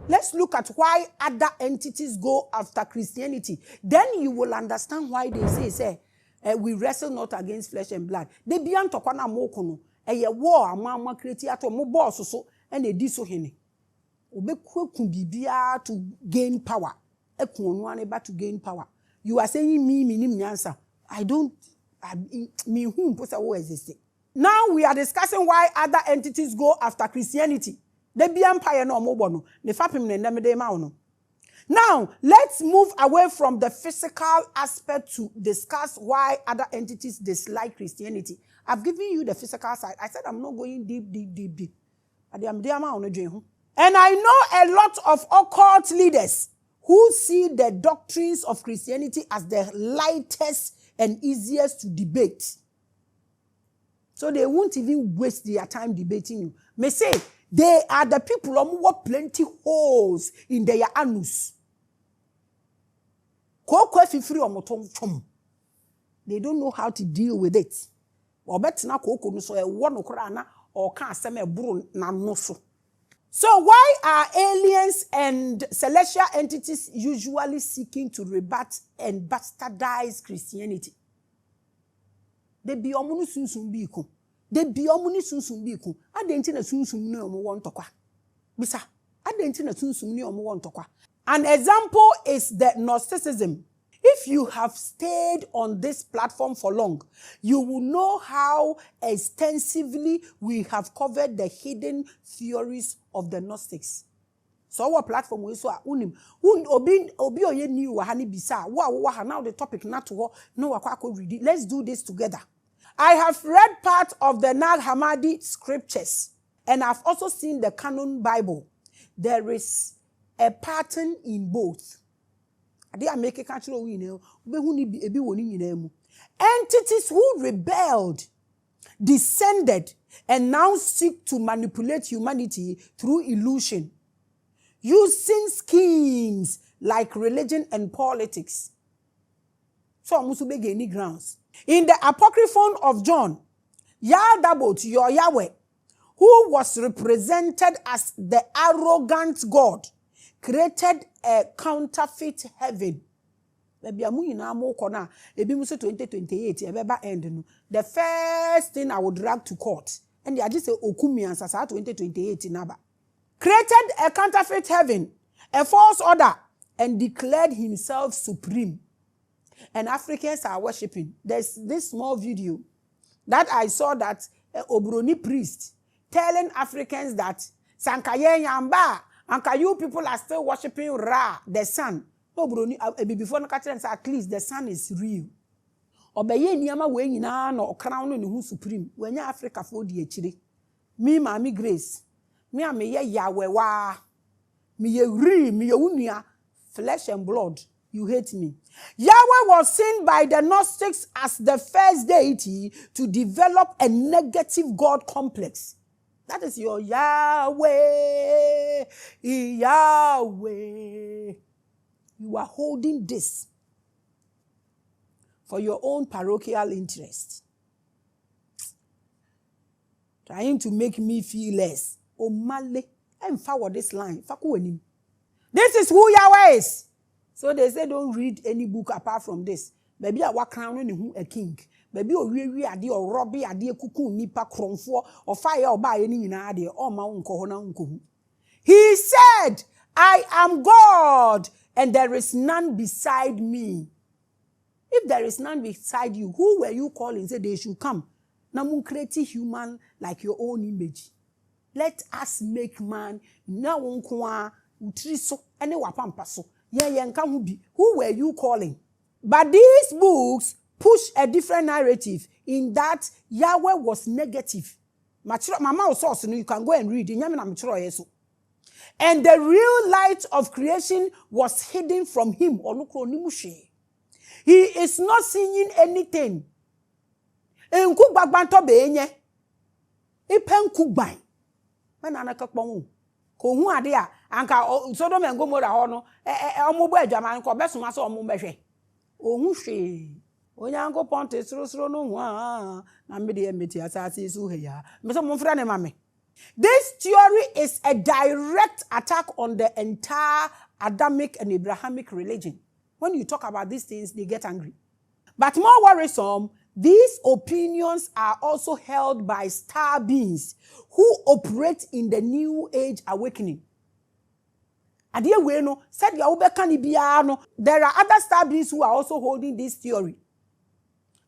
Let's look at why other entities go after Christianity. Then you will understand why they say we wrestle not against flesh and blood. They be to kwana mokono. Eye war amama create ato mo boss so and they so hene. Obekwe bibia to gain power. Ekunu ane to gain power. You are saying me answer. Me whom posa wo exist. Now we are discussing why other entities go after Christianity. They be empire no mobono. Ne fapim ne nemede ma ono. Now, let's move away from the physical aspect to discuss why other entities dislike Christianity. I've given you the physical side. I said I'm not going deep. And I know a lot of occult leaders who see the doctrines of Christianity as the lightest and easiest to debate. So they won't even waste their time debating you. May say, they are the people who have plenty holes in their anus. They don't know how to deal with it. So why are aliens and celestial entities usually seeking to rebut and bastardize Christianity? They be omunu sunsun biiko. They be omuni sunsun biiko. Adenti na sunsun ni omo won tokwa. Bisa, adenti na sunsun ni omo won tokwa. An example is the Gnosticism. If you have stayed on this platform for long, you will know how extensively we have covered the hidden theories of the Gnostics. So our platform we so unim obi oye new wahani bisa wa now the topic not to no akwa read it. Let's do this together. I have read part of the Nag Hammadi scriptures and I've also seen the canon Bible. There is a pattern in both. Entities who rebelled, descended, and now seek to manipulate humanity through illusion, using schemes like religion and politics. So, any grounds. In the Apocryphon of John, Yahweh, your Yahweh, who was represented as the arrogant God, created a counterfeit heaven. Maybe amu na mo kona ebi mu 2028 ebeba end no. The first thing I would drag to court and they just say okumi ansasa 2028 naba. Created a counterfeit heaven, a false order, and declared himself supreme. And Africans are worshipping. There's this small video that I saw that Obroni priest telling Africans that Sankaye Yamba and you people are still worshipping Ra, the sun. No, before at least the sun is real. Obeye niyama we nyina na okran no ne hu supreme. Wenya Africa for the echire. Me Maame Grace. Me ameye Yahweh wa. Me ye ri, me ye unua, flesh and blood. You hate me. Yahweh was seen by the Gnostics as the first deity to develop a negative God complex. That is your Yahweh, Yahweh. You are holding this for your own parochial interest. Trying to make me feel less. Oh, Male, I'm forward this line. This is who Yahweh is. So they say don't read any book apart from this. Maybe I walk crown a king. Maybe we ade or robby ade kuku nipa kronfo or fire or buy any ade or ma unko na unko. He said, I am God and there is none beside me. If there is none beside you, who were you calling? Say they should come. Namun create human like your own image. Let us make man na unko utriso ene wapampaso. Who were you calling? But these books push a different narrative in that Yahweh was negative. Mama source, you can go and read. And the real light of creation was hidden from him. He is not seeing anything. Kohu ade a anka Sodom and Gomorrah ho no omobo adwaman ko besoma so omo behwe ohun hwe onyanko ponte srosro no hu a na me de emeti asase su he ya me so mo mfra ne mame This theory is a direct attack on the entire Adamic and Abrahamic religion. When you talk about these things, they get angry. But more worrisome, these opinions are also held by star beings who operate in the New Age awakening. There are other star beings who are also holding this theory.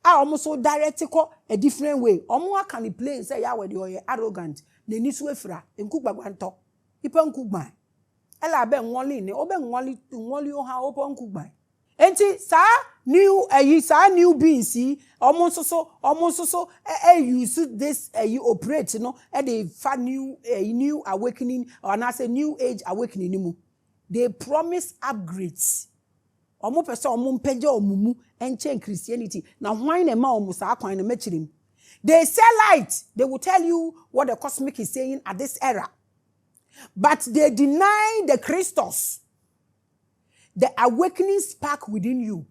I almost so direct a different way. Omo can play and say Yahweh you are arrogant. Ne ni so efra enku gbagwanto. Ipa nku gban. Ela be nwole ne obe nwole o ha opo nku gban. Enti sa new beings omo so use this operate no e dey fa new awakening or na say new age awakening ni mu. They promise upgrades. Omo pese omo mpeje omumu enche Christianity. Na hwan na ma omo sa kwan na machirim. They sell light. They will tell you what the cosmic is saying at this era. But they deny the Christos. The awakening spark within you.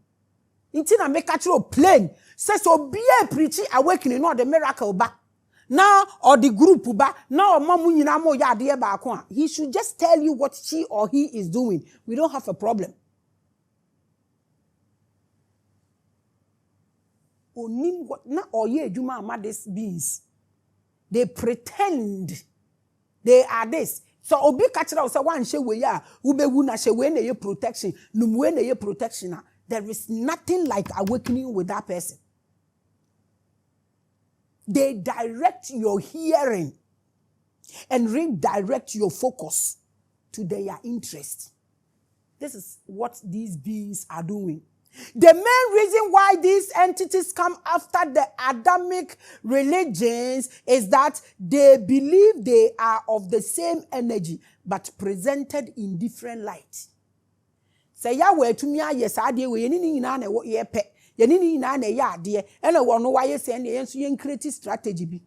Inti na make actual plain. Says so be a preaching awakening, not the miracle ba. Now or the group ba. Now mamu nyina mo ya de ba ko. He should just tell you what she or he is doing. We don't have a problem. Onim what na oye adwuma ama these beings. They pretend they are this. So obi kachira say wan hye we ya ubewu na hye we na ye protection numwe na ye protection. There is nothing like awakening with that person. They direct your hearing and redirect your focus to their interest. This is what these beings are doing. The main reason why these entities come after the Adamic religions is that they believe they are of the same energy but presented in different light. Say Yahweh to me yes ade we ni nyina na ye pe ye ni nyina na ye ade e na wo no why say na yenso yen create strategy bi.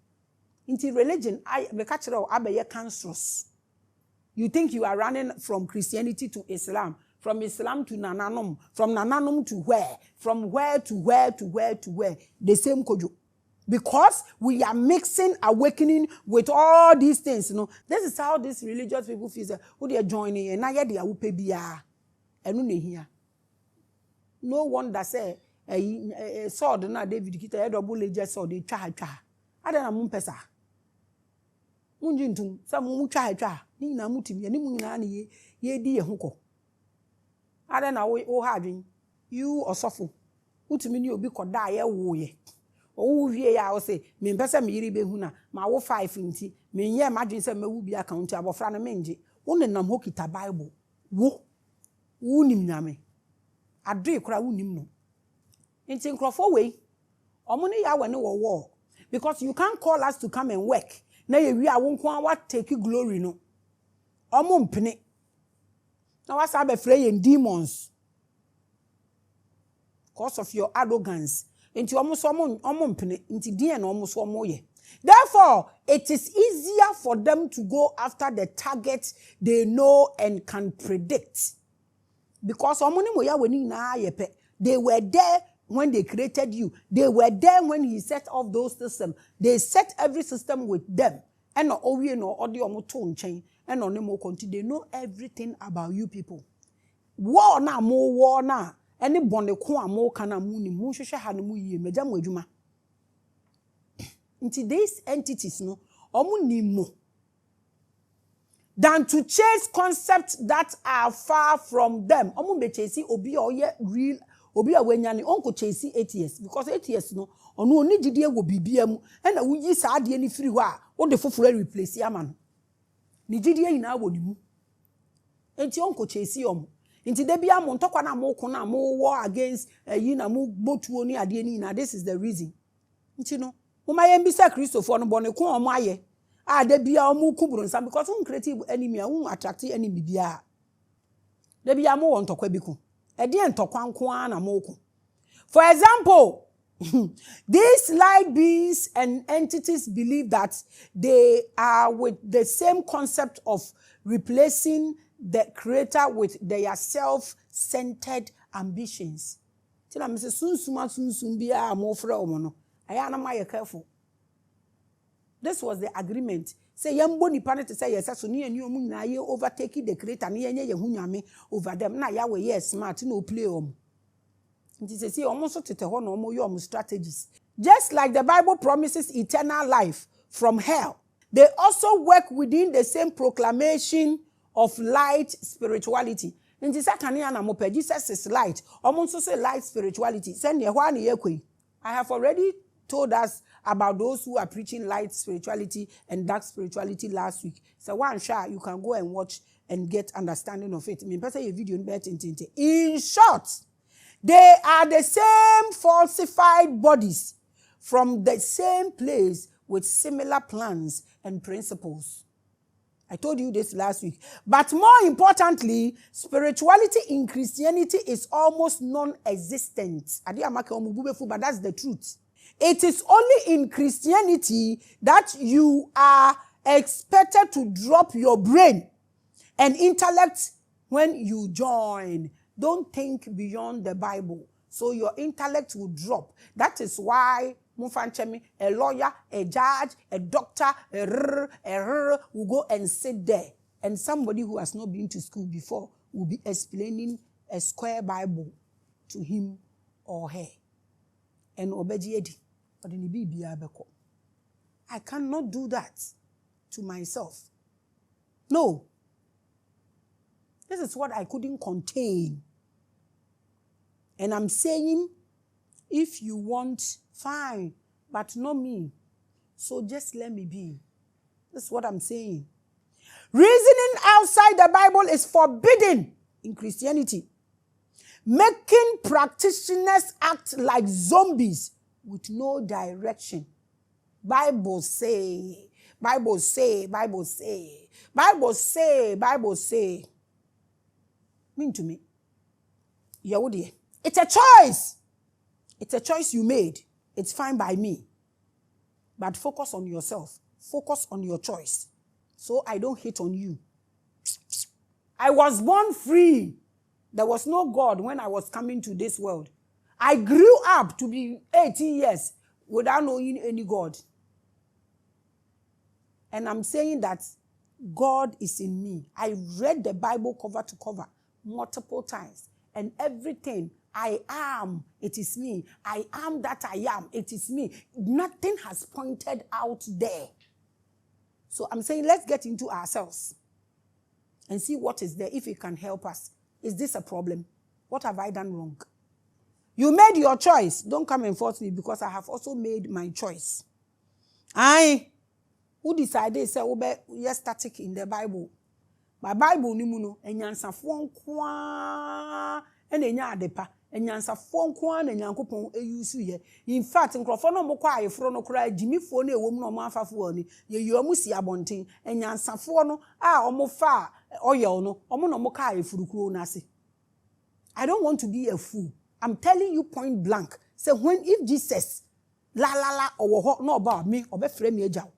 Into religion I be ka kire o abaye cancerous. You think you are running from Christianity to Islam? From Islam to Nananom, from Nananom to where? From where to where to where to where? The same kojo. Because we are mixing awakening with all these things. You know, this is how these religious people feel. Who they are joining and now they are upebiya. And here. No wonder say a sword na David kita a double edged sword they try. I don't know mumpesa. Munjintum some mu try. Ni na mutim ya ni mu na ye di ye huko. I don't know having you or suffer. Utimi ni obi koda ye wo ye. O wie ya o say me pese me yiri behuna ma wo 5 nti me ye imagine say me wu bi account abofra na menje. Wo nenam ho kita Bible. Wo nim nyame. Ado kura wo nim no. Nti nkrofo we omo ne Yahweh ne wo war because you can't call us to come and work. Na ye wi a wo nko an take glory no. Omo mpene. Now what's up afraid demons? Because of your arrogance. Into almost into DNA almost ye. Therefore, it is easier for them to go after the target they know and can predict. Because they were there when they created you. They were there when he set off those systems. They set every system with them. And no audio tone chain. And on them continue. They know everything about you people. War na more war na. Any bonde kwa mo kana muni mu hwehwe ha no mu yie meja mo adwuma. Into these entities no omo ni mo than to chase concepts that are far from them. Omo be chase obi oye real obi awanyane onko chase atheist because atheist no ono oni gide wo bibia mu e na wuyi saade ni firi ho a wo de foforo replace ama no. Ni gide ina wo ni mu. Enti onko chase omo. Inti debia mo ntokwa na mo ko na mo war against yi na mo botuo ni ade ni na this is the reason. Inti no mo maye mbisa Christopher no bone ko omo aye. Ah debia omo kuburu nsam because un creative enemy un attractive enemy bia. Debia mo won ntokwa bi ku. E de ntokwa nko na mo ko. For example, these light beings and entities believe that they are with the same concept of replacing the creator with their self-centered ambitions. Tina me say sunsum bia amofra omo no. Aya na ma ye careful. This was the agreement. Say yambo ni pane to say yes so ni omu na ye overtake the creator na ye hu nyame over them na Yahweh yes smart no play Nti say omo so tete ho na omo ye omo strategies. Just like the Bible promises eternal life from hell, they also work within the same proclamation of light spirituality. Nti say kan ya na mo pe Jesus is light. Omo so say light spirituality. Say ne ho na ye koi. I have already told us about those who are preaching light spirituality and dark spirituality last week. So one shot you can go and watch and get understanding of it. In short, they are the same falsified bodies from the same place with similar plans and principles. I told you this last week. But more importantly, spirituality in Christianity is almost non-existent. But that's the truth. It is only in Christianity that you are expected to drop your brain and intellect when you join. Don't think beyond the Bible. So your intellect will drop. That is why a lawyer, a judge, a doctor, will go and sit there. And somebody who has not been to school before will be explaining a square Bible to him or her. And obedi. I cannot do that to myself. No. This is what I couldn't contain. And I'm saying, if you want, fine, but not me. So just let me be. That's what I'm saying. Reasoning outside the Bible is forbidden in Christianity. Making practitioners act like zombies with no direction. Bible say. Bible say. Mean to me. Yahweh. It's a choice. It's a choice you made. It's fine by me. But focus on yourself. Focus on your choice. So I don't hate on you. I was born free. There was no God when I was coming to this world. I grew up to be 18 years without knowing any God. And I'm saying that God is in me. I read the Bible cover to cover multiple times. And everything I am, it is me. I am that I am, it is me. Nothing has pointed out there. So I'm saying let's get into ourselves and see what is there, if it can help us. Is this a problem? What have I done wrong? You made your choice. Don't come and force me because I have also made my choice. Who decided say you're static in the Bible? My Bible ni muno enyansafo nkoa enya adepa enyansafo nkoa na Nyankopon eyusu ye. In fact nkrofo no mokwa ayefro no kura jimifo na ewom no amafafo ani ye yomu si abonten enyansafo no a omofa oyel no omo no moka ayefurukuro na ase. I don't want to be a fool. I'm telling you point blank. Say if Jesus la owo no about me obefre me ejaw.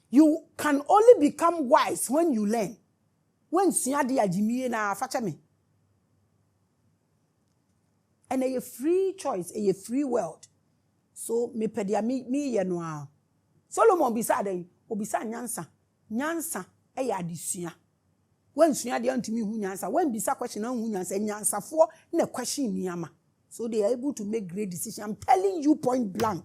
You can only become wise when you learn. When siade ajimie na facha me. And a free choice, a free world. So me pedia me ye no a. Solomon bisa den, obisa nyansa. Nyansa e ya adesua. When sua de antimi hu nyansa, when bisa question hu nyansa, nyansafo na question niama. So they are able to make great decisions. I'm telling you point blank.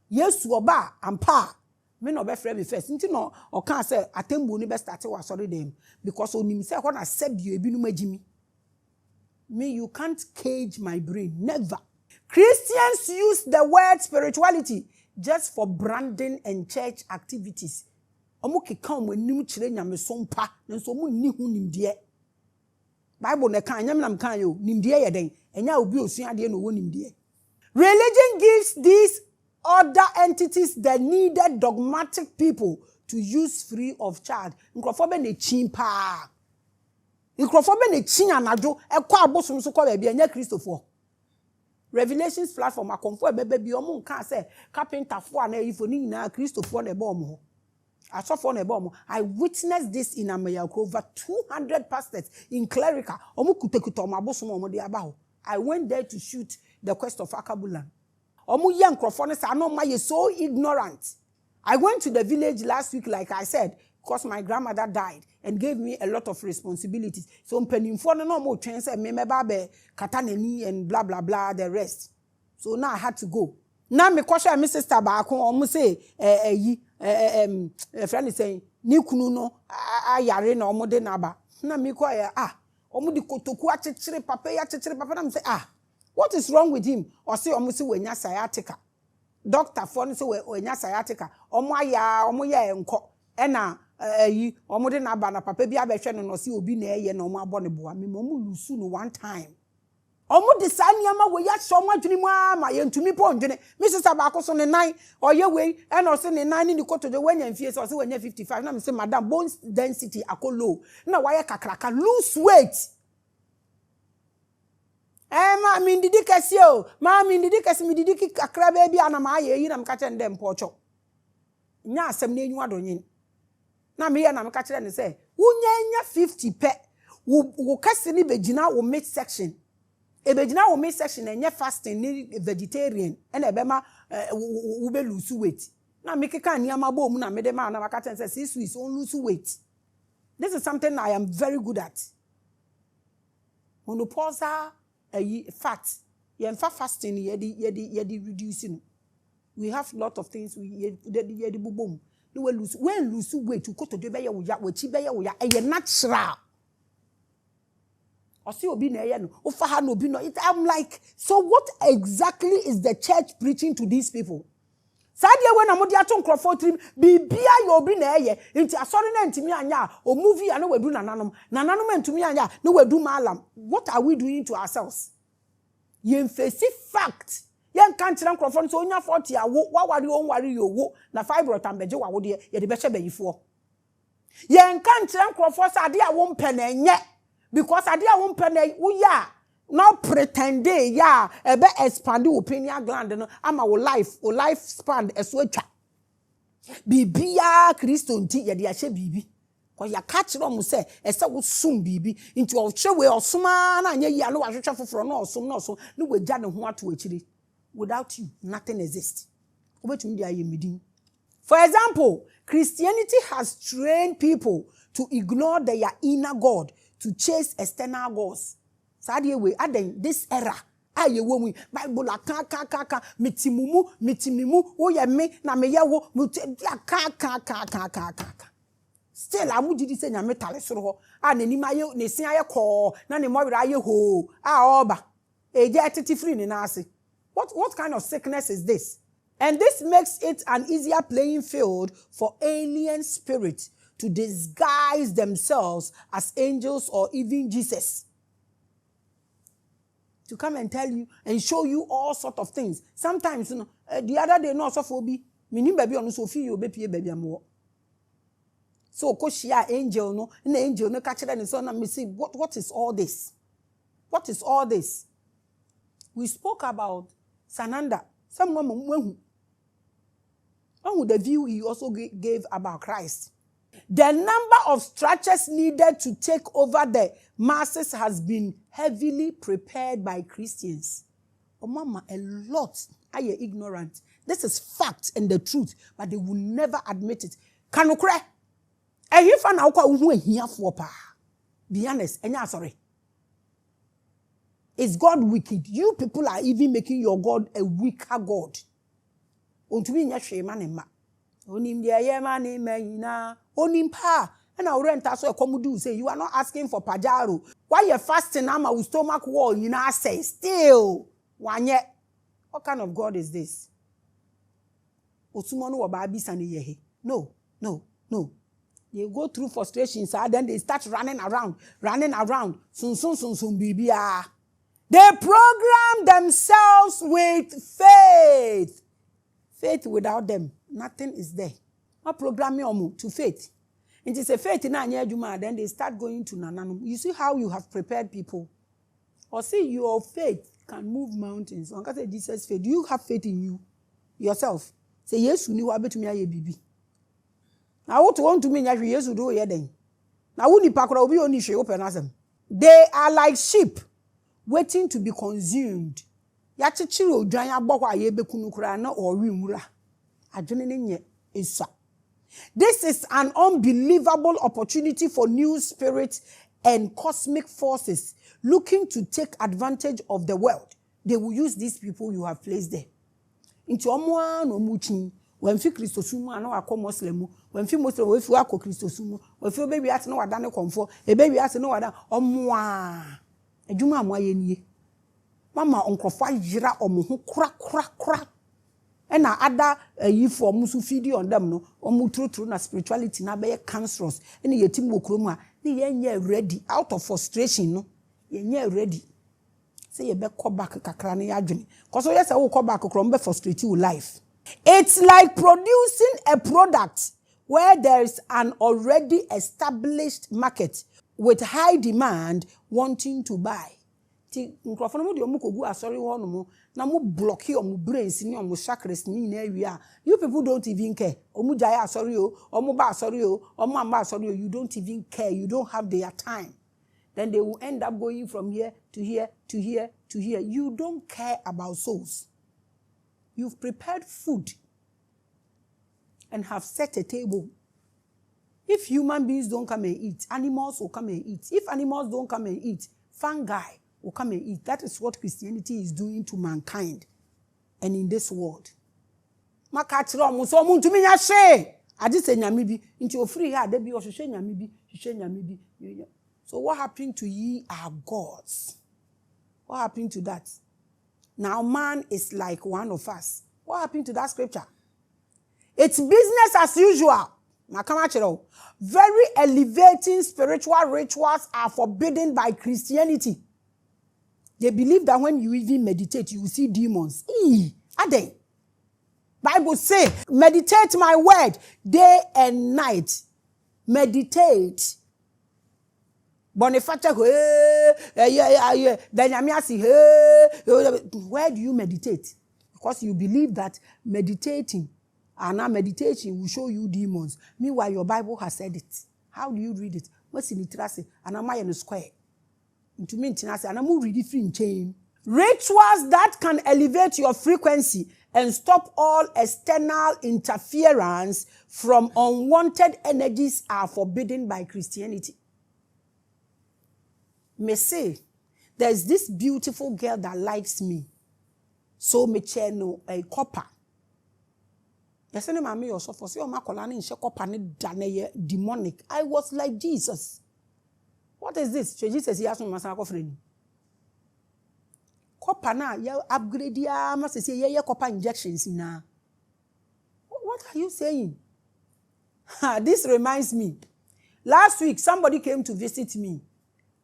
Yes, oba ampa. Me no be frame me first. Nti no o kan say atembu ni be start wa sorry dem because onim say ho na sebio ebinum agimi. Me you can't cage my brain, never. Christians use the word spirituality just for branding and church activities. Omo keka omo anim kire nyamesompa nso omo nni hu nimde. Bible ne kan nyam nam kan yo nimde ye den enya obi osua de no wo nimde. Religion gives these other entities the needed dogmatic people to use free of charge. Nkrofo be ne chimpa. Nkrofo be ne chinya najo ekwa abosom so kwa ba bia nya Christopher. Revelations platform akonfo ebebe bi omo nka say carpenter fo na ifo ni nyina Christopher na ebe omo. Asofo na ebe omo. I witnessed this in America. Over 200 pastors in clerical omo kutekuta omo abosom omo de aba ho. I went there to shoot the quest of Akabulan. Omu young crofone say no ma ye so ignorant. I went to the village last week, like I said, because my grandmother died and gave me a lot of responsibilities. So mpenimfo no more chance and me babe kataneni and blah blah blah the rest. So now I had to go. Now me kwasha my sister back home say friend is saying ni kunu no ayare na omo de naba. Na me kwa omo di kotoku achechire papa na say what is wrong with him? Or say omo say wenya sciatica. Doctor for say wenya sciatica. Omo aya omo ye enko. Ena omo de naba na papa bi abehwe no say obi na eye na omo abone boa me mo lusu no one time. Omo de saniama we ya so mo adwene mu ama ye ntumi po ndwene me sister ba ko so ne nan oye we e na o se ne nan ni koto de wanya mfie so o se wanya 55 na me say madam bone density akolo na why kakraka lose weight ma mi ndidi kase o ma mi ndidi kase mi ndidi kakra ba bi ana ma ye yi na me ka che ndem pocho nya asem na enyu adonyin na me ye na me ka che ne say wunya 50 pe wo kase ni begina wo mid section ebejina wo me section enye fasting ni vegetarian and ebema wo be lose weight na me keka niama bo mu na me de ma na maka say 6 weeks on lose weight. This is something I am very good at. Monopausa fat ye fasting ye reducing. We have lot of things we ye bubom no we lose when lose weight to go to de be ye wo ya we chi be ye wo ya e natural. I'm like, so what exactly is the church preaching to these people? Sadia when I'm on Crawford trip, be your bin into a sorry name to me anya or movie and no we do nananum and to me anya no we do malam. What are we doing to ourselves? Yen face fact. Yen can't tell Crawford so nya 40 what worry you na fibro tambeje wa wo de ye de beche beyifo. Yen can't tell Crawford sadia won pen nye. Because I didn't want penny, not pretend ebe expand the opinion gland no ama wo life span eswecha bibia Kristo nti ye de ahye bibi ko ya catch rom say ese wo sum bibi nti o hwe we osoma na anya yi alo ahwehwe foforo no osom no we gya ne ho ato akiri. Without you nothing exists. Obetumi dia ye midin. For example, Christianity has trained people to ignore their inner God to chase external gods. Sadie we aden this era aye wo mu Bible ka mitimumu wo ye me na me ye wo ka still amugidi se nya metale soro ho nani maye ne sin aye ko na ne mo wira aye ho oba eje etiti free ni na ase. What kind of sickness is this? And this makes it an easier playing field for alien spirits to disguise themselves as angels or even Jesus. To come and tell you and show you all sort of things. Sometimes, the other day, no, so for be, minim baby on so feel you baby amo. So, koshia angel, no, an angel, no catch and so on. Me see, what is all this? What is all this? We spoke about Sananda. Someone who the view he also gave about Christ. The number of structures needed to take over the masses has been heavily prepared by Christians. Oh, mama, a lot are you ignorant. This is fact and the truth, but they will never admit it. Can you cry? And if I now call here for be honest, and sorry. Is God wicked? You people are even making your God a weaker God. Ontumi nya hwe ma ne ma onim de ye ma ne ma yina onim pa na orenta so ekomudu say you are not asking for pajaro why you fasting ama with stomach wall yina say still wanye. What kind of God is this? Osumo no wo ba bisa ne ye he no they go through frustrations and then they start running around sun bibia. They program themselves with faith. Faith without them, nothing is there. What program you to faith? It is a faith in anya juma, then they start going to nananum. You see how you have prepared people. Or see your faith can move mountains. One can say Jesus' faith. Do you have faith in you yourself? Say yes, you know what to me aye bibi. Now what want to mean yes you do ye then. Now who ni pakura obi oni hwe open asem. They are like sheep waiting to be consumed. Ya chichiri odwan abokwa ye bekunu kura na ori nwura adwene ne nye Isa. This is an unbelievable opportunity for new spirits and cosmic forces looking to take advantage of the world. They will use these people you have placed there. Into omwa no muchi, when fi Christosumu and no Muslim, when fi Muslim, if you are Christosumu, when fi baby at no wadane comfort, a baby at no wadan, omwa, a juma moyeni. Mama uncrofa jira omu crack. And na other you for musu feed on them no omu true na spirituality na be cancerous and ye tim wokroma na ye ready out of frustration no ye ready say ye be come back kakra na adwene cause so yes we come back krom be frustrate you life. It's like producing a product where there is an already established market with high demand wanting to buy. Ti nkrofo no de omukogu asori ho no mo na mo block your brains ni omo chakras ni na awia. You people don't even care. Omu jaya asori o, omu ba asori o, omu amba asori o, you don't even care. You don't have their time. Then they will end up going from here to here to here to here. You don't care about souls. You've prepared food and have set a table. If human beings don't come and eat, animals will come and eat. If animals don't come and eat, fungi will come and eat. That is what Christianity is doing to mankind and in this world. So what happened to ye are gods? What happened to that? Now man is like one of us. What happened to that scripture? It's business as usual. Very elevating spiritual rituals are forbidden by Christianity. They believe that when you even meditate, you will see demons. Are they? Bible say, meditate my word day and night. Meditate. Boniface, where do you meditate? Because you believe that meditating and now meditation will show you demons. Meanwhile, your Bible has said it. How do you read it? What's in it? And am I in a square? To me, and I'm reading free chain. Rituals that can elevate your frequency and stop all external interference from unwanted energies are forbidden by Christianity. May say, there's this beautiful girl that likes me. So me cheno a copper. Yesene Maame also for say o makolani nse copper ne dane demonic. I was like Jesus. What is this? So Jesus he asked me masako friend. Copper na ya upgrade ya must say ye copper injections na. What are you saying? This reminds me. Last week somebody came to visit me.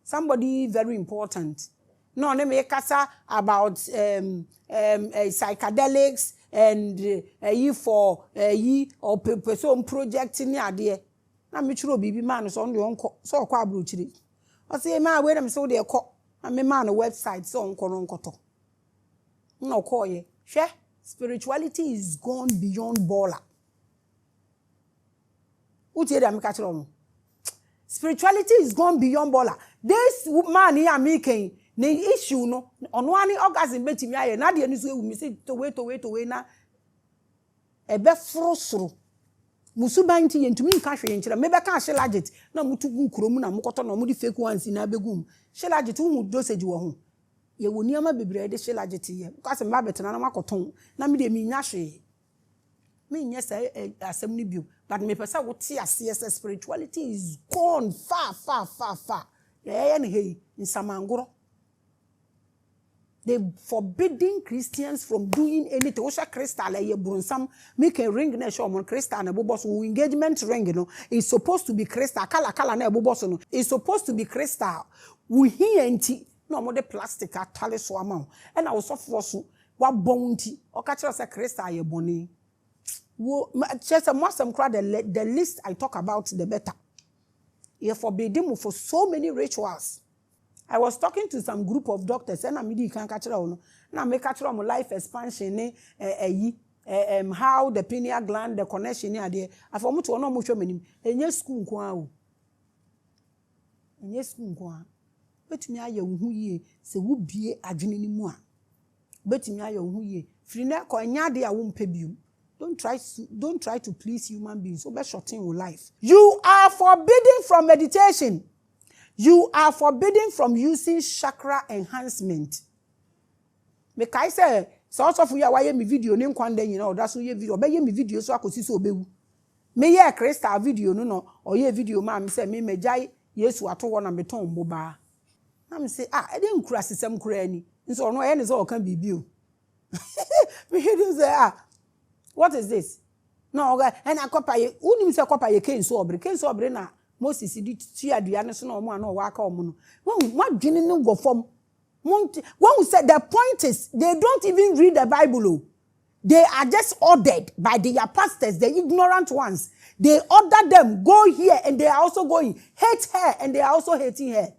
Somebody very important. No, they make kasa about psychedelics and for or person project in idea. Na me churo bibi man so on the onko so kwa abrochiri. I say man where them so they call and me man website so onko no nkoto. No call ye. Share spirituality is gone beyond baller. Utie dem ka chiro. Spirituality is gone beyond baller. This man here making the issue no on one orgasm betimi aye na de ni so ewu mi say to wait na ebe frosro musuban ti yentumi nka hwe nkyira mebe ka shelaget na mutu gu kromu na mukoto na mu di fake ones na begum shelaget hu dosage wo ho ye woni ama bebre de shelaget ye kwase mba betena na makoton na me de mi nya hwe me nya say asem ni bio but me pesa wo ti ase spirituality is gone far yeah hey in samangoro. They forbidding Christians from doing anything. Osha crystal like bronsam make a ring na show on crystal na bobos engagement ring no. It's supposed to be crystal. Kala na bobos no. It's supposed to be crystal. We hear nti no more the plastic atale so amount. And I was so force wa bounty. O ka kire say crystal ye boni. Wo just most some crowd the least I talk about the better. You forbidden for so many rituals. I was talking to some group of doctors and I'm can catch on. Now make catch on life expansion how the pineal gland, the connection near there. I for much no much many. And yes, school kwa. And yes, school kwa. Bet me aye hu ye se wo bie adwene ni mu a. Bet me aye hu ye. Frina ko nya de a wo mpa biu. Don't try to please human beings. So be shorten your life. You are forbidden from meditation. You are forbidden from using chakra enhancement. Make I say, so also for you why me video name kwande you know that's why video be me video so akosi so obewu. Me ye crystal video no or ye video ma me say me megai Yesu ato wo na meton boba. Na me say e dey nkura sesem kura ani. Nso no e ne so o kan bibio. Me hear you say what is this? No, and I copy you. Unim say copy you ken so obre na Moses di tu aduane so na omo ana o waka omo no. What dwene no go form. When we said the point is they don't even read the Bible. They are just ordered by their pastors, the ignorant ones. They order them go here and they are also going hate her and they are also hating her.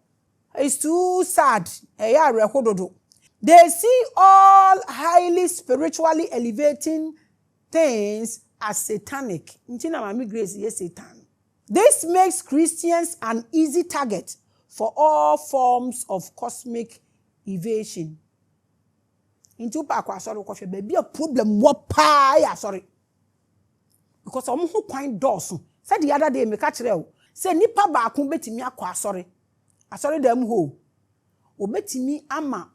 It's too sad. They see all highly spiritually elevating things as satanic. This makes Christians an easy target for all forms of cosmic evasion. Into pakwa sorry ko hwe be a problem wo pa ya sorry. Because omo ho kwan doors. Said the other day me ka kire o. Say nipa ba akon betimi akwa sorry. Asori dem ho. Obetimi ama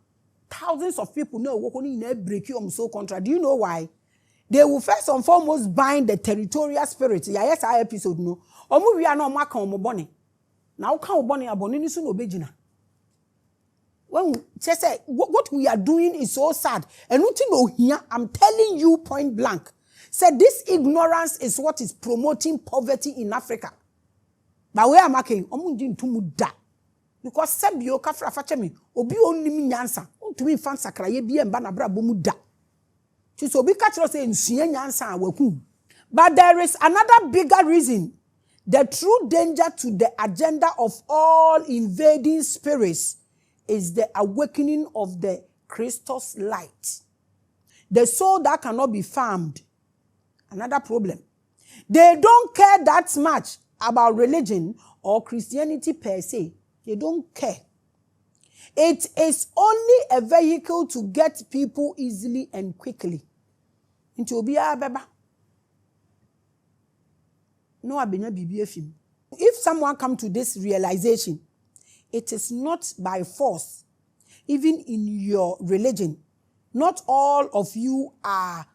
thousands of people no wo ko ni na break you so contra. Do you know why? They will first and foremost bind the territorial spirit. Yeah, yes, our episode no. Omo wi na omo aka omo bone. Na wo ka wo bone abone ni so no begina. When just say what we are doing is so sad. And nothing no here, I'm telling you point blank. Said this ignorance is what is promoting poverty in Africa. But where am I making? Because Sebio Kafra Fachemi, Obi only me nyansa, to me fansa kraye bi emba na bra bomu da. So be catch us in nyansa weku. But there is another bigger reason. The true danger to the agenda of all invading spirits is the awakening of the Christos light. The soul that cannot be farmed. Another problem. They don't care that much about religion or Christianity per se. They don't care. It is only a vehicle to get people easily and quickly. Into Obia Beba. No abenya bibi efim. If someone come to this realization, it is not by force. Even in your religion, not all of you are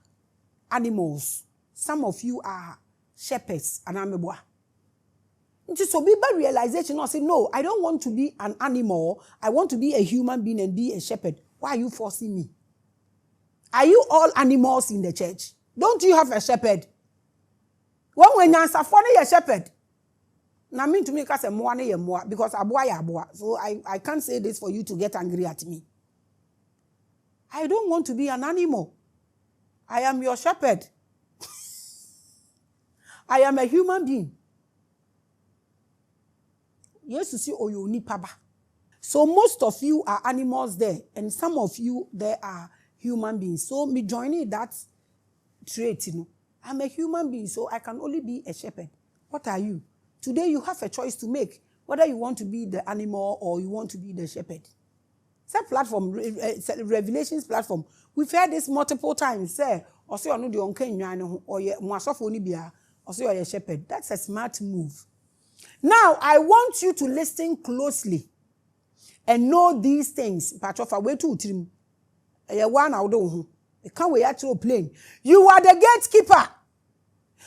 animals. Some of you are shepherds and ameboa. So be by realization, I say, no, I don't want to be an animal. I want to be a human being and be a shepherd. Why are you forcing me? Are you all animals in the church? Don't you have a shepherd? When you answer for a shepherd, now mean to me because aboa. So I can't say this for you to get angry at me. I don't want to be an animal. I am your shepherd. I am a human being. Yes, you see, oyoni paba. So most of you are animals there, and some of you there are human beings. So me joining that trait, I'm a human being, so I can only be a shepherd. What are you? Today you have a choice to make, whether you want to be the animal or you want to be the shepherd. It's a platform, Revelations platform. We've heard this multiple times. Say, or say, no, the uncanny or your Mwasofo or say, you're a shepherd. That's a smart move. Now, I want you to listen closely and know these things. Patrofa, way to trim. One out of can't wait at your plane. You are the gatekeeper.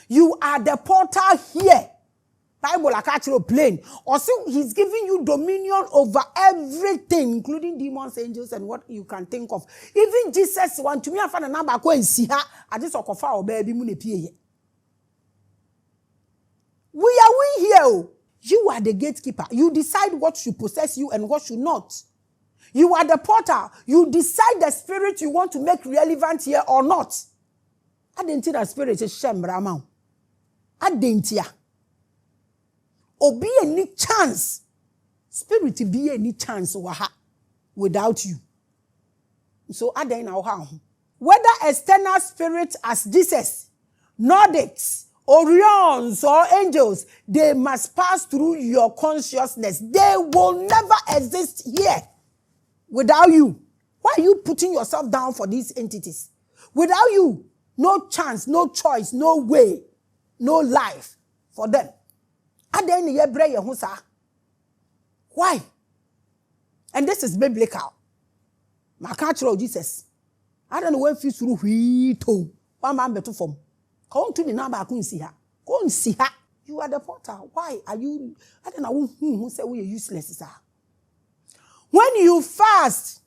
You are the portal here. Bible like actual plane. Also, he's giving you dominion over everything, including demons, angels, and what you can think of. Even Jesus want to me and find a number go and see her. I just okofa or baby mune pie. We are here. You are the gatekeeper. You decide what should possess you and what should not. You are the porter. You decide the spirit you want to make relevant here or not. I didn't think that spirit is shembrama. I didn't ya. Or be any chance. Spirit be any chance without you. So I don't know how. Whether external spirits as Jesus, Nordics, Orions or angels, they must pass through your consciousness. They will never exist here without you. Why are you putting yourself down for these entities? Without you, no chance, no choice, no way, no life for them. Aden ye bre ye ho sa. Why? And this is biblical. Makachro Jesus. I don't know when feel through to one man better form. Come to the number I couldn't see her. Go and see her. You are the potter. Why are you? I don't know who say we are useless, sir. When you fast,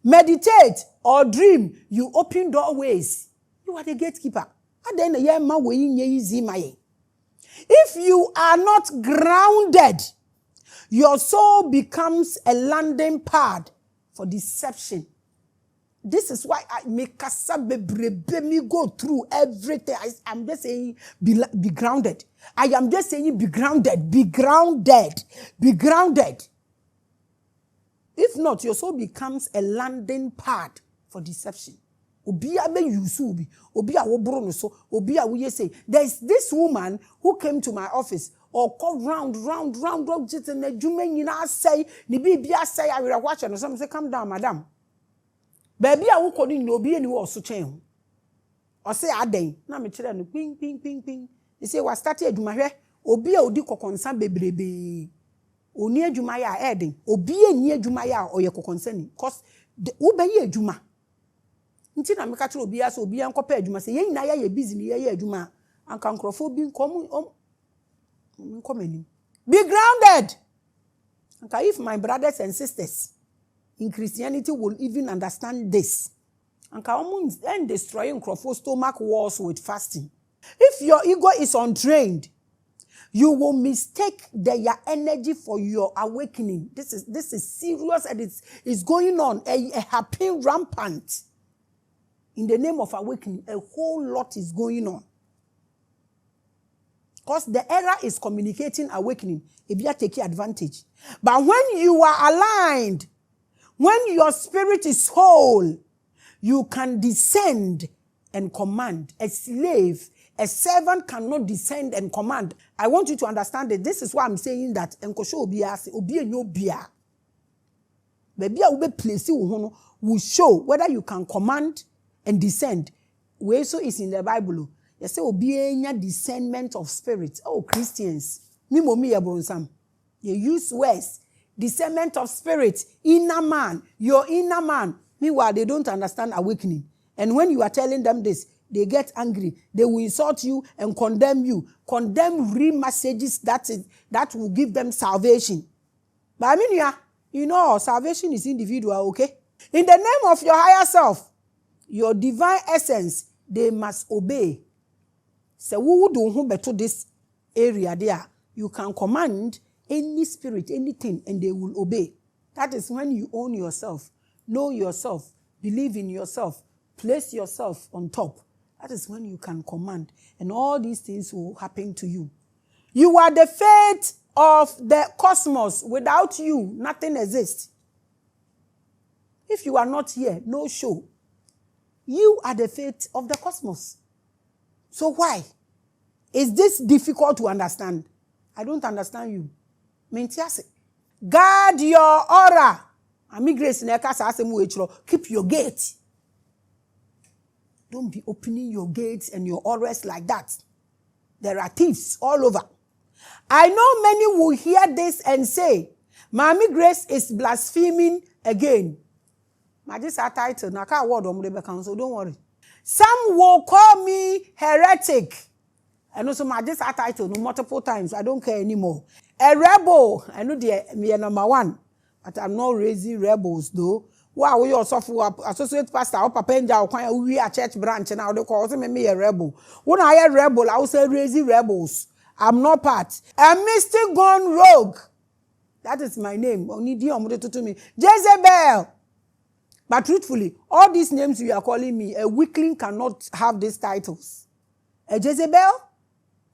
meditate, or dream, you open doorways. You are the gatekeeper. If you are not grounded, your soul becomes a landing pad for deception. This is why I make me go through everything. I'm just saying, be grounded. I am just saying, be grounded, be grounded, be grounded. If not, your soul becomes a landing pad for deception. There's this woman who came to my office or called round, just in the say, I will watch and some say, come down, madam. Baby, I will call in no be any war so chain. Or say, I day, now me children, ping. They say, what started my hair, or be a dick or concern baby. O near Jumaya adding, or be a near Jumaya or your concerning, cause the Uber Juma. Until I make a true be as or be uncompared, you must say, Naya, ye busy near Juma, and can Crawford being common. Be grounded. And if my brothers and sisters in Christianity will even understand this, and can end destroying Crawford stomach walls with fasting. If your ego is untrained, you will mistake their energy for your awakening. This is serious and it's going on. A happening rampant. In the name of awakening, a whole lot is going on. Because the era is communicating awakening. If you are taking advantage. But when you are aligned, when your spirit is whole, you can descend and command. A slave, a servant cannot descend and command. I want you to understand that this is why I'm saying that Baby, I will be placed will show whether you can command and descend. Where so is in the Bible. You say obienya discernment of spirit. Oh, Christians. You use words. Discernment of spirit. Inner man. Your inner man. Meanwhile, they don't understand awakening. And when you are telling them this, they get angry. They will insult you and condemn you. Condemn real messages that will give them salvation. But I mean, you know, salvation is individual, okay? In the name of your higher self, your divine essence, they must obey. So who don't better this area there? You can command any spirit, anything, and they will obey. That is when you own yourself, know yourself, believe in yourself, place yourself on top. That is when you can command. And all these things will happen to you. You are the fate of the cosmos. Without you, nothing exists. If you are not here, no show. You are the fate of the cosmos. So why? Is this difficult to understand? I don't understand you. Guard your aura. Keep your gate. Don't be opening your gates and your auras like that. There are thieves all over. I know many will hear this and say, Maame Grace is blaspheming again. This title, so don't worry. Some will call me heretic. And also this title multiple times. I don't care anymore. A rebel. I know me number one. But I'm not raising rebels though. Wow, we also associate pastor or papenja or we are church branch now they call me a rebel. When I am rebel, I will say raising rebels. I'm not part. A mystic gone rogue. That is my name. To me. Jezebel. But truthfully, all these names you are calling me, a weakling cannot have these titles. A Jezebel,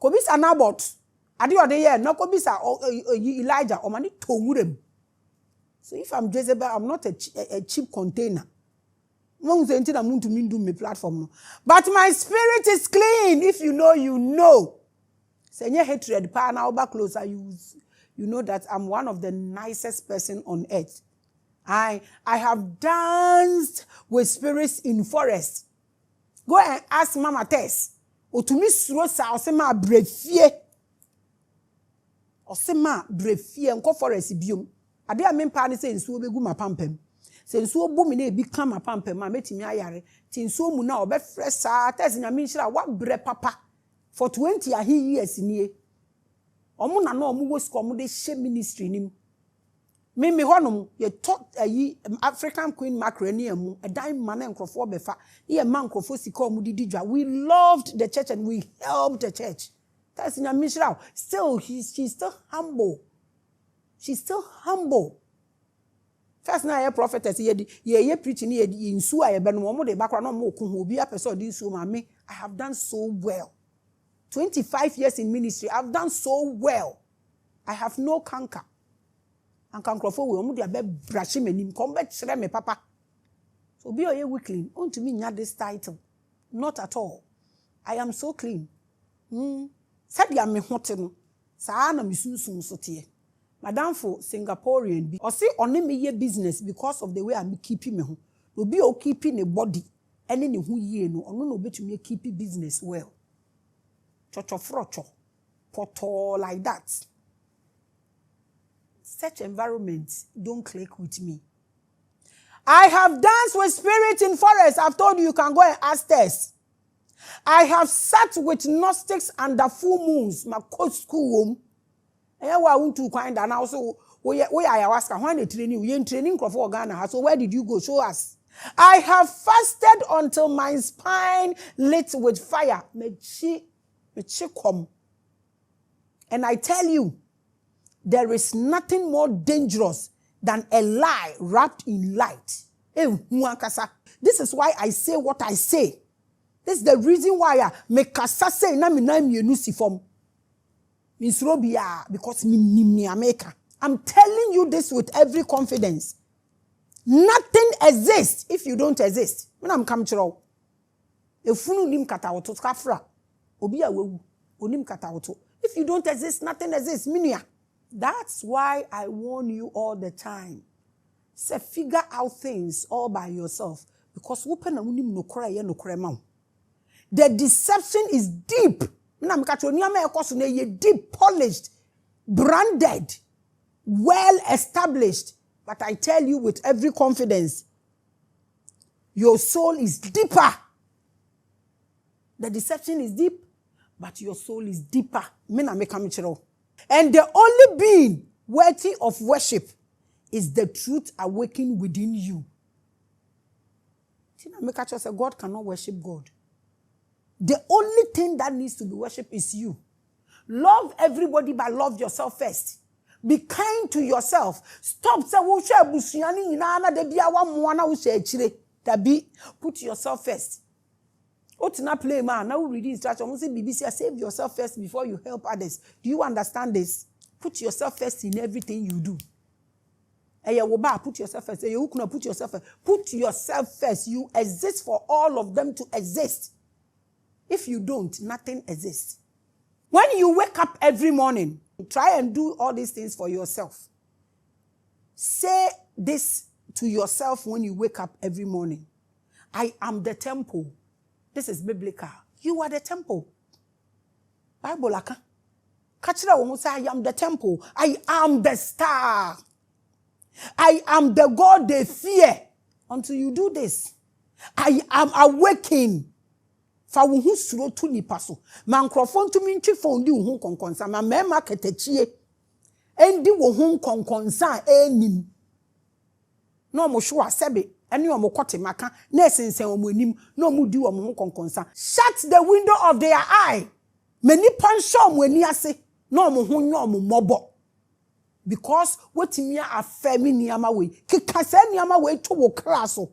Kobisa Nabot, Adio no Kobisa Elijah, or Mani Towurem. So if I'm Jezebel, I'm not a cheap container. Platform. But my spirit is clean. If you know, you know. Say hatred, now back closer, you know that I'm one of the nicest person on earth. I have danced with spirits in forest. Go and ask Mama Tess. Otumi suro sa osema brefie. Osema brefie nko forest biom. Ade a mempa ne se nsuo begu mapampam. Se nsuo bu me na ebi ka mapampam ma metimi ayare. Ti nsuo mu na obefre sa Tess nyame nhira wa bre papa. For 20 years nie. Omo na no omo wo siko omo de hye ministry nim. Me honom ye taught African Queen Macaroni mu a dime man enkrofo befa. Ye man enkrofo sika omo didi dwa. We loved the church and we helped the church. That's in Mishra. Still, she's still humble. She's still humble. First na ye prophetess ye preaching ye insu aye benu omo de background no mo kun obi apeso di insu Maame. I have done so well. 25 years in ministry, I've done so well. I have no canker. And kankrofo we omo de abe brashi menim kom be kire me papa. So be oye weakling. On to me nya this title. Not at all. I am so clean. Said ya me hote no. Sa na misusun so tie. Madam for Singaporean bi. O say one me ye business because of the way I'm keeping me ho. Obi o keeping the body ene ne hu yie no. Ono no betumi keep business well. Chochofrocho. Poto like that. Such environments don't click with me. I have danced with spirits in forest. I've told you can go and ask Tess. I have sat with Gnostics under full moons. My coach school home. And I want to find and also we are ayahuasca. When they training, we in training for Ghana. So where did you go? Show us. I have fasted until my spine lit with fire. And I tell you, there is nothing more dangerous than a lie wrapped in light. This is why I say what I say. This is the reason why I make kasa say na mi nusifom. Because I'm telling you this with every confidence. Nothing exists if you don't exist. When I'm coming to if you don't exist, nothing exists. That's why I warn you all the time. Say figure out things all by yourself. Because the deception is deep. Deep, polished, branded, well established. But I tell you with every confidence, your soul is deeper. The deception is deep, but your soul is deeper. And the only being worthy of worship is the truth awakened within you. God cannot worship God. The only thing that needs to be worshipped is you. Love everybody, but love yourself first. Be kind to yourself. Stop saying, put yourself first. Play man. Now read instruction. BBC, save yourself first before you help others. Do you understand this? Put yourself first in everything you do. Put yourself first. Put yourself first. Put yourself first. You exist for all of them to exist. If you don't, nothing exists. When you wake up every morning, try and do all these things for yourself. Say this to yourself when you wake up every morning. I am the temple. This is biblical. You are the temple. Bible aka. Kachira wo say I am the temple. I am the star. I am the God they fear. Until you do this, I am awakened. Fa wo hu suro to nipa so. Man krofon to mi ntwi fon di wo hu konkonsa. Ma mema ketachie. Endi wo hu konkonsa enim. No mo hwo asebe. Eni omo kote maka na esensen omo anim na omo di omo ho konkonsa. Shut the window of their eye. Many pansho omo ani ase na omo ho nya omo mobo. Because wetimi afemi niama we. Kikase niama we to wo kra so.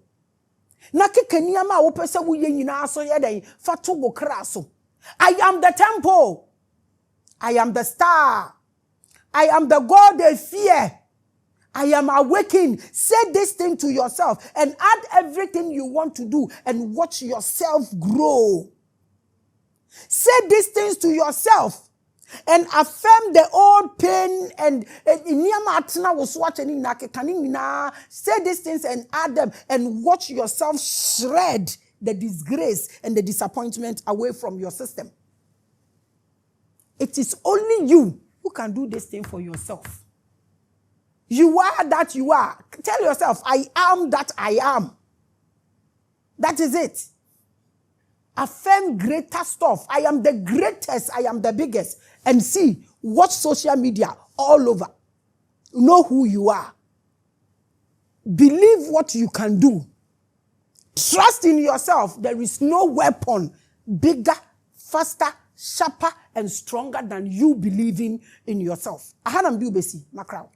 Na kike niama wo pese wo ye nyina so ye den fa to wo kra so. I am the temple. I am the star. I am the God they fear. I am awakened. Say this thing to yourself and add everything you want to do and watch yourself grow. Say these things to yourself and affirm the old pain and say these things and add them and watch yourself shred the disgrace and the disappointment away from your system. It is only you who can do this thing for yourself. You are that you are. Tell yourself, I am that I am. That is it. Affirm greater stuff. I am the greatest. I am the biggest. And see, watch social media all over. Know who you are. Believe what you can do. Trust in yourself. There is no weapon bigger, faster, sharper, and stronger than you believing in yourself. Ahanam Bubesi, Macron.